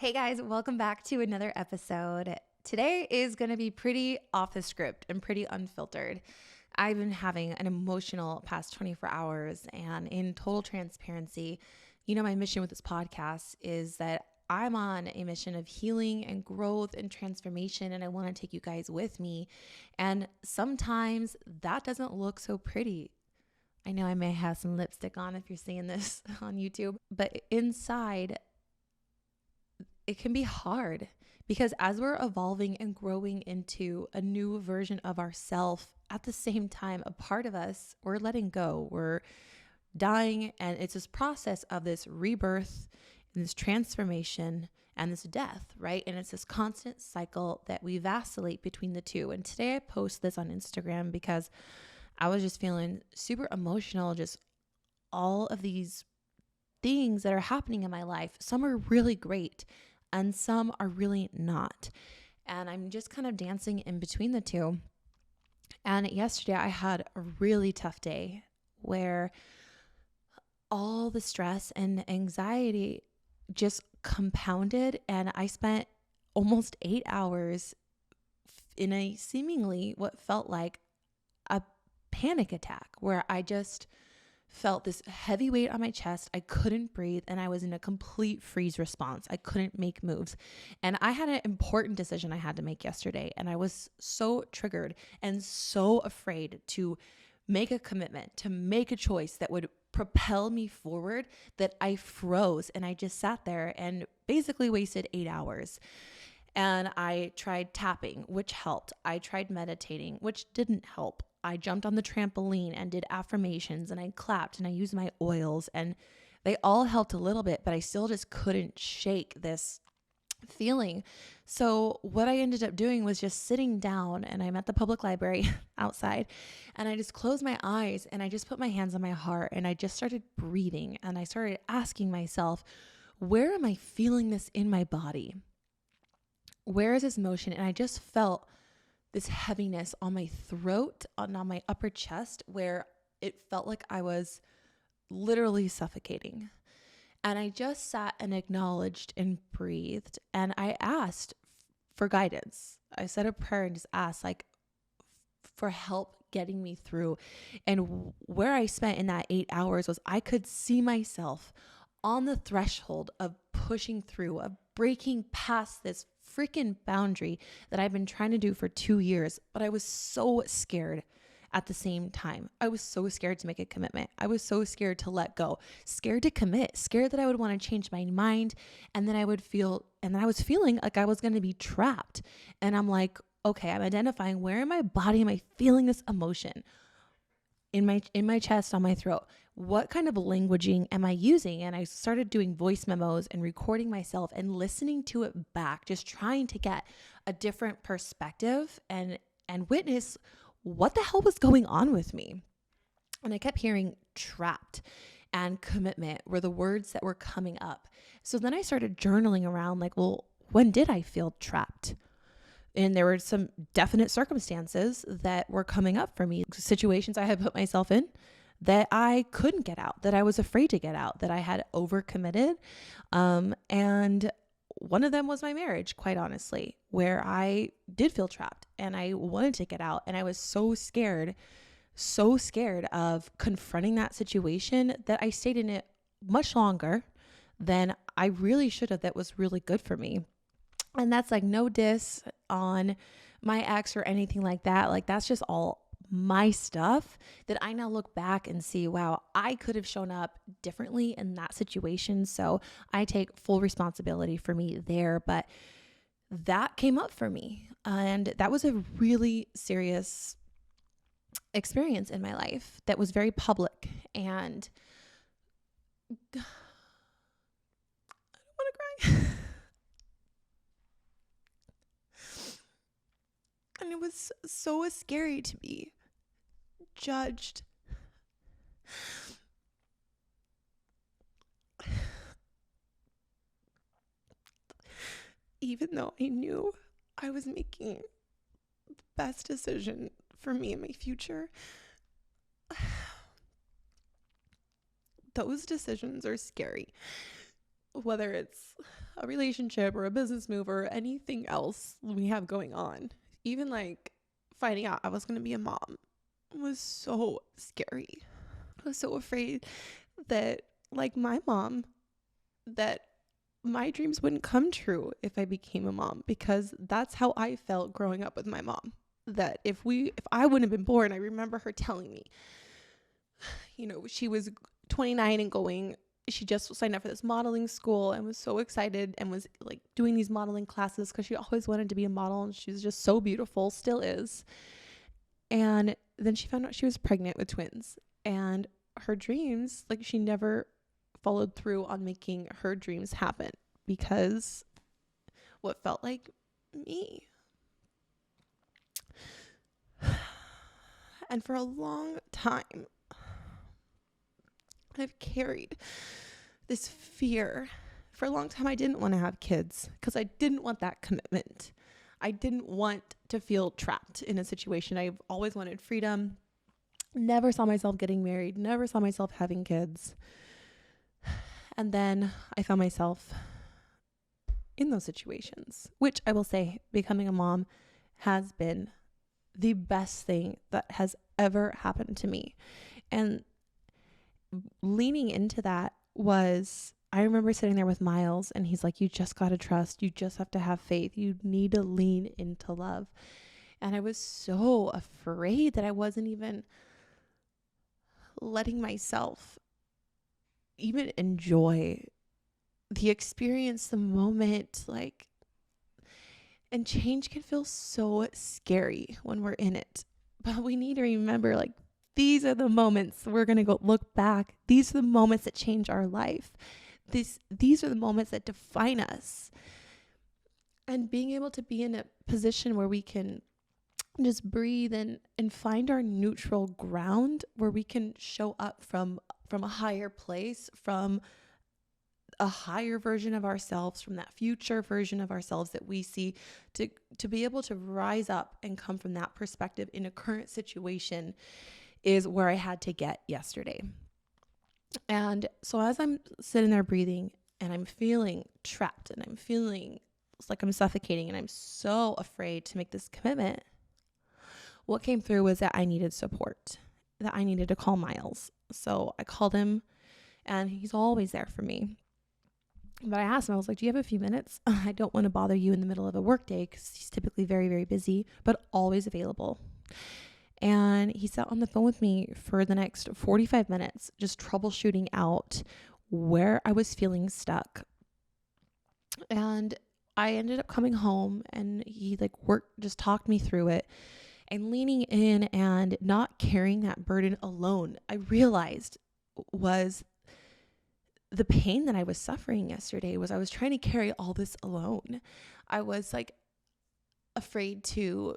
Hey guys, welcome back to another episode. Today is going to be pretty off the script and pretty unfiltered. I've been having an emotional past 24 hours, and in total transparency, my mission with this podcast is that I'm on a mission of healing and growth and transformation, and I want to take you guys with me. And sometimes that doesn't look so pretty. I know I may have some lipstick on if you're seeing this on YouTube, but inside, it can be hard because as we're evolving and growing into a new version of ourselves, at the same time, a part of us, we're letting go, we're dying, and it's this process of this rebirth and this transformation and this death, right? And it's this constant cycle that we vacillate between the two. And today I post this on Instagram because I was just feeling super emotional, just all of these things that are happening in my life. Some are really great and some are really not. And I'm just kind of dancing in between the two. And yesterday I had a really tough day where all the stress and anxiety just compounded, and I spent almost 8 hours in a seemingly what felt like a panic attack where I just felt this heavy weight on my chest. I couldn't breathe, and I was in a complete freeze response. I couldn't make moves. And I had an important decision I had to make yesterday, and I was so triggered and so afraid to make a commitment, to make a choice that would propel me forward, that I froze and I just sat there and basically wasted 8 hours. And I tried tapping, which helped. I tried meditating, which didn't help. I jumped on the trampoline and did affirmations, and I clapped and I used my oils, and they all helped a little bit, but I still just couldn't shake this feeling. So what I ended up doing was just sitting down, and I'm at the public library outside, and I just closed my eyes and I just put my hands on my heart and I just started breathing, and I started asking myself, where am I feeling this in my body? Where is this motion? And I just felt this heaviness on my throat and on my upper chest where it felt like I was literally suffocating. And I just sat and acknowledged and breathed. And I asked for guidance. I said a prayer and just asked for help getting me through. And where I spent in that 8 hours was I could see myself on the threshold of pushing through, of breaking past this freaking boundary that I've been trying to do for 2 years. But I was so scared at the same time. I was so scared to make a commitment. I was so scared to let go, scared to commit, scared that I would want to change my mind. And then I was feeling like I was going to be trapped. And I'm like, okay, I'm identifying where in my body am I feeling this emotion? In my chest, on my throat. What kind of languaging am I using? And I started doing voice memos and recording myself and listening to it back, just trying to get a different perspective and witness what the hell was going on with me. And I kept hearing trapped and commitment were the words that were coming up. So then I started journaling around like, well, when did I feel trapped? And there were some definite circumstances that were coming up for me, situations I had put myself in that I couldn't get out, that I was afraid to get out, that I had overcommitted. And one of them was my marriage, quite honestly, where I did feel trapped and I wanted to get out. And I was so scared of confronting that situation that I stayed in it much longer than I really should have. That was really good for me. And that's like no diss on my ex or anything like that. Like that's just all my stuff that I now look back and see, wow, I could have shown up differently in that situation. So I take full responsibility for me there. But that came up for me. And that was a really serious experience in my life that was very public. And I don't want to cry. And it was so scary to be judged. Even though I knew I was making the best decision for me and my future, those decisions are scary. whether it's a relationship or a business move or anything else we have going on. Even like finding out I was going to be a mom was so scary. I was so afraid that, like my mom, that my dreams wouldn't come true if I became a mom, because that's how I felt growing up with my mom. That if I wouldn't have been born, I remember her telling me, she was 29 and she just signed up for this modeling school and was so excited and was like doing these modeling classes because she always wanted to be a model, and she was just so beautiful, still is. And then she found out she was pregnant with twins, and her dreams, like, she never followed through on making her dreams happen because what felt like me. And for a long time, I've carried this fear. For a long time, I didn't want to have kids because I didn't want that commitment. I didn't want to feel trapped in a situation. I've always wanted freedom. Never saw myself getting married. Never saw myself having kids. And then I found myself in those situations, which I will say, becoming a mom has been the best thing that has ever happened to me. And leaning into that was, I remember sitting there with Miles, and he's like, you just got to trust. You just have to have faith. You need to lean into love. And I was so afraid that I wasn't even letting myself even enjoy the experience, the moment, like, and change can feel so scary when we're in it. But we need to remember, like, these are the moments we're going to go look back. These are the moments that change our life. These are the moments that define us. And being able to be in a position where we can just breathe and find our neutral ground, where we can show up from a higher place, from a higher version of ourselves, from that future version of ourselves that we see, to be able to rise up and come from that perspective in a current situation, is where I had to get yesterday. And so as I'm sitting there breathing and I'm feeling trapped and I'm feeling like I'm suffocating and I'm so afraid to make this commitment, what came through was that I needed support, that I needed to call Miles. So I called him, and he's always there for me. But I asked him, I was like, do you have a few minutes? I don't want to bother you in the middle of a work day, because he's typically very, very busy, but always available. And he sat on the phone with me for the next 45 minutes, just troubleshooting out where I was feeling stuck. And I ended up coming home, and he just talked me through it, and leaning in and not carrying that burden alone, I realized was the pain that I was suffering yesterday. Was I was trying to carry all this alone. I was like afraid to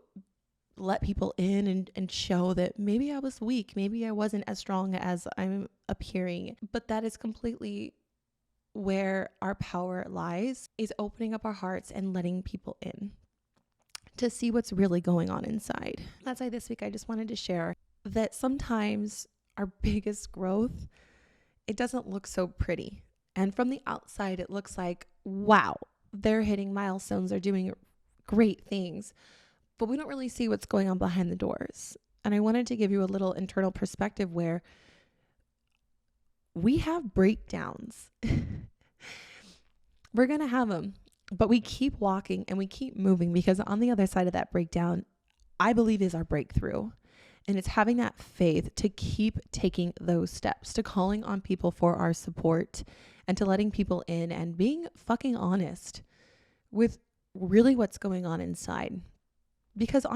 let people in and show that maybe I was weak. Maybe I wasn't as strong as I'm appearing. But that is completely where our power lies, is opening up our hearts and letting people in to see what's really going on inside. That's why this week I just wanted to share that sometimes our biggest growth, it doesn't look so pretty. And from the outside, it looks like, wow, they're hitting milestones, they're doing great things. But we don't really see what's going on behind the doors. And I wanted to give you a little internal perspective where we have breakdowns. We're going to have them, but we keep walking and we keep moving, because on the other side of that breakdown, I believe, is our breakthrough. And it's having that faith to keep taking those steps, to calling on people for our support, and to letting people in and being fucking honest with really what's going on inside. Because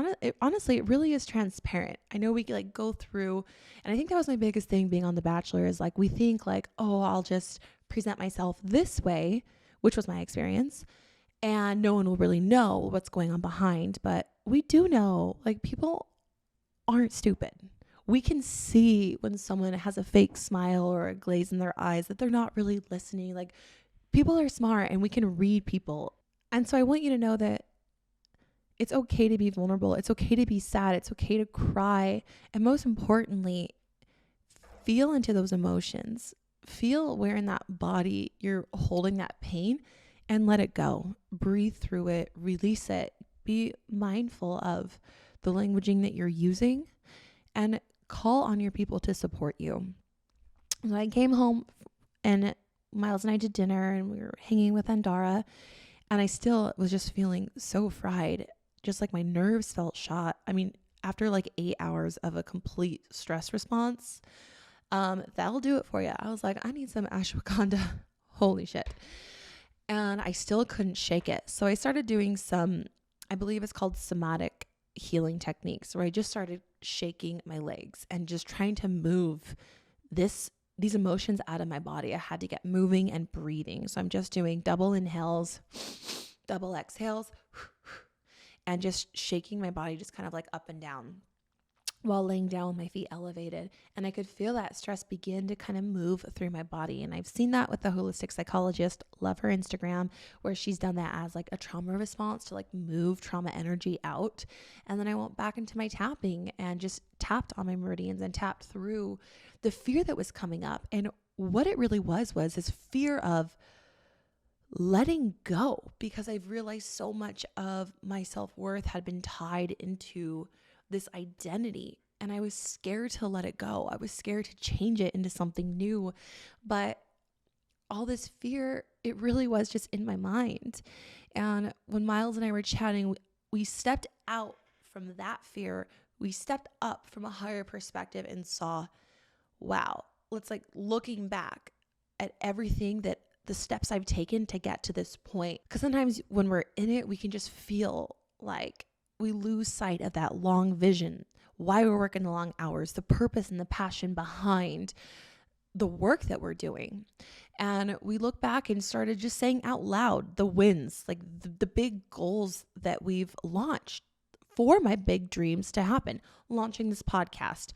honestly, it really is transparent. I know we go through, and I think that was my biggest thing being on The Bachelor, is we think oh, I'll just present myself this way, which was my experience, and no one will really know what's going on behind. But we do know, people aren't stupid. We can see when someone has a fake smile or a glaze in their eyes, that they're not really listening. People are smart, and we can read people. And so I want you to know that it's okay to be vulnerable. It's okay to be sad. It's okay to cry. And most importantly, feel into those emotions. feel where in that body you're holding that pain and let it go. Breathe through it, release it. Be mindful of the languaging that you're using and call on your people to support you. So I came home and Miles and I did dinner and we were hanging with Andara, and I still was just feeling so fried, just like my nerves felt shot. I mean, after like 8 hours of a complete stress response, that'll do it for you. I was like, I need some ashwagandha. Holy shit. And I still couldn't shake it. So I started doing some, I believe it's called somatic healing techniques, where I just started shaking my legs and just trying to move these emotions out of my body. I had to get moving and breathing. So I'm just doing double inhales, double exhales, and just shaking my body just kind of like up and down while laying down with my feet elevated. And I could feel that stress begin to kind of move through my body. And I've seen that with the holistic psychologist. Love her Instagram, where she's done that as like a trauma response to like move trauma energy out. And then I went back into my tapping and just tapped on my meridians and tapped through the fear that was coming up. And what it really was this fear of letting go, because I've realized so much of my self-worth had been tied into this identity, and I was scared to let it go. I was scared to change it into something new. But all this fear, it really was just in my mind. And when Miles and I were chatting, we stepped out from that fear. We stepped up from a higher perspective and saw, wow, let's like looking back at everything that the steps I've taken to get to this point. Because sometimes when we're in it, we can just feel like we lose sight of that long vision, why we're working the long hours, the purpose and the passion behind the work that we're doing. And we look back and started just saying out loud the wins, like the big goals that we've launched for my big dreams to happen. Launching this podcast,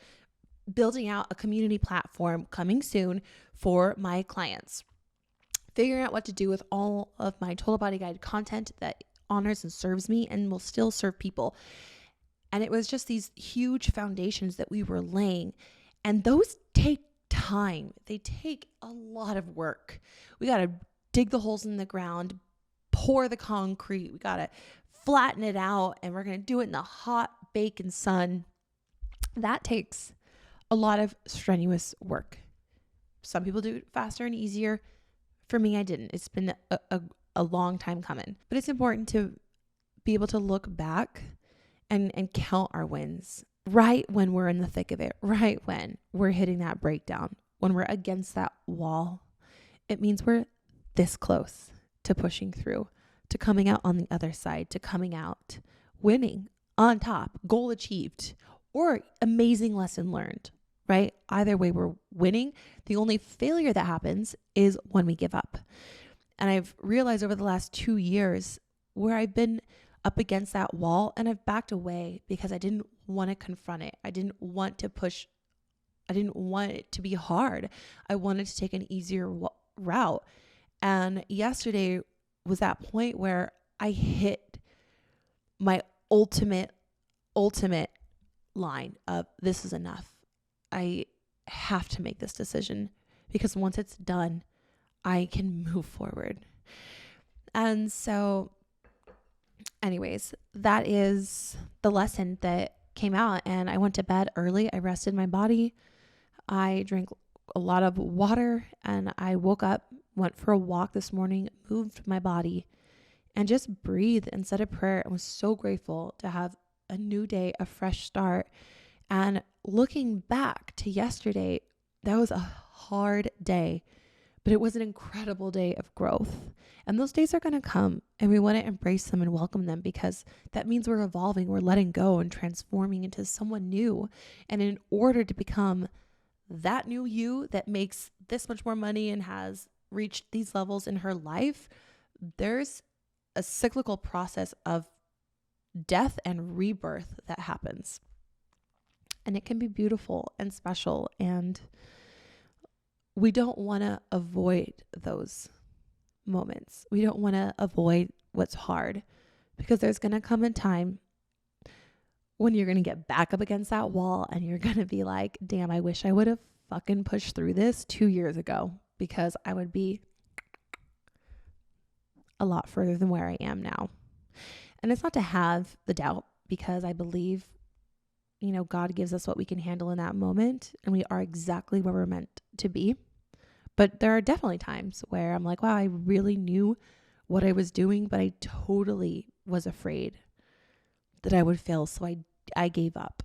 building out a community platform coming soon for my clients, figuring out what to do with all of my total body guide content that honors and serves me and will still serve people. And it was just these huge foundations that we were laying, and those take time. They take a lot of work. We got to dig the holes in the ground, pour the concrete. We got to flatten it out, and we're going to do it in the hot baking sun. That takes a lot of strenuous work. Some people do it faster and easier. For me, I didn't. It's been a long time coming, but it's important to be able to look back and count our wins right when we're in the thick of it, right when we're hitting that breakdown, when we're against that wall. It means we're this close to pushing through, to coming out on the other side, to coming out winning on top, goal achieved, or amazing lesson learned, right? Either way, we're winning. The only failure that happens is when we give up. And I've realized over the last 2 years where I've been up against that wall and I've backed away because I didn't want to confront it. I didn't want to push. I didn't want it to be hard. I wanted to take an easier route. And yesterday was that point where I hit my ultimate line of this is enough. I have to make this decision because once it's done, I can move forward. And so anyways, that is the lesson that came out. And I went to bed early. I rested my body. I drank a lot of water and I woke up, went for a walk this morning, moved my body and just breathed and said a prayer. I was so grateful to have a new day, a fresh start. And looking back to yesterday, that was a hard day, but it was an incredible day of growth. And those days are going to come and we want to embrace them and welcome them because that means we're evolving, we're letting go and transforming into someone new. And in order to become that new you that makes this much more money and has reached these levels in her life, there's a cyclical process of death and rebirth that happens. And it can be beautiful and special. And we don't want to avoid those moments. We don't want to avoid what's hard because there's going to come a time when you're going to get back up against that wall and you're going to be like, damn, I wish I would have fucking pushed through this 2 years ago, because I would be a lot further than where I am now. And it's not to have the doubt, because I believe, God gives us what we can handle in that moment, and we are exactly where we're meant to be. But there are definitely times where I'm like, wow, I really knew what I was doing, but I totally was afraid that I would fail. So I gave up.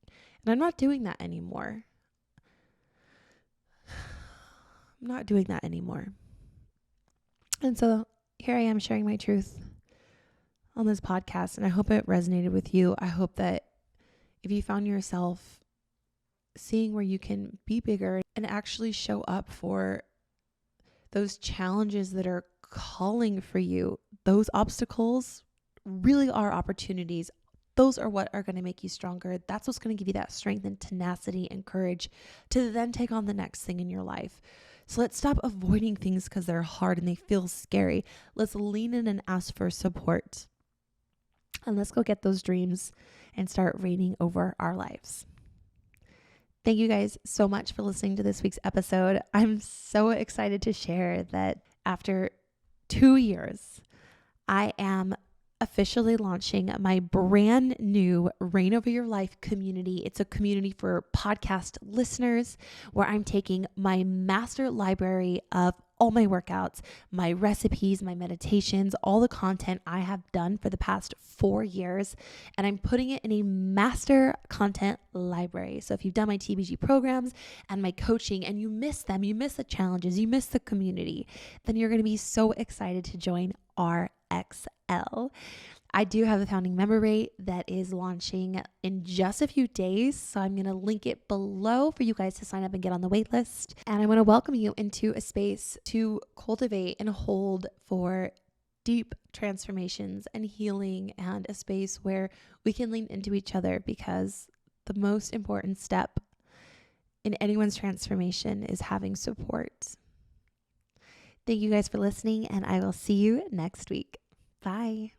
And I'm not doing that anymore. I'm not doing that anymore. And so here I am sharing my truth on this podcast, and I hope it resonated with you. I hope that if you found yourself seeing where you can be bigger and actually show up for those challenges that are calling for you, those obstacles really are opportunities. Those are what are going to make you stronger. That's what's going to give you that strength and tenacity and courage to then take on the next thing in your life. So let's stop avoiding things because they're hard and they feel scary. Let's lean in and ask for support. And let's go get those dreams and start reigning over our lives. Thank you guys so much for listening to this week's episode. I'm so excited to share that after 2 years, I am officially launching my brand new Reign Over Your Life community. It's a community for podcast listeners where I'm taking my master library of all my workouts, my recipes, my meditations, all the content I have done for the past 4 years, and I'm putting it in a master content library. So if you've done my TBG programs and my coaching and you miss them, you miss the challenges, you miss the community, then you're going to be so excited to join RXL. I do have a founding member rate that is launching in just a few days. So I'm going to link it below for you guys to sign up and get on the wait list. And I want to welcome you into a space to cultivate and hold for deep transformations and healing, and a space where we can lean into each other, because the most important step in anyone's transformation is having support. Thank you guys for listening, and I will see you next week. Bye.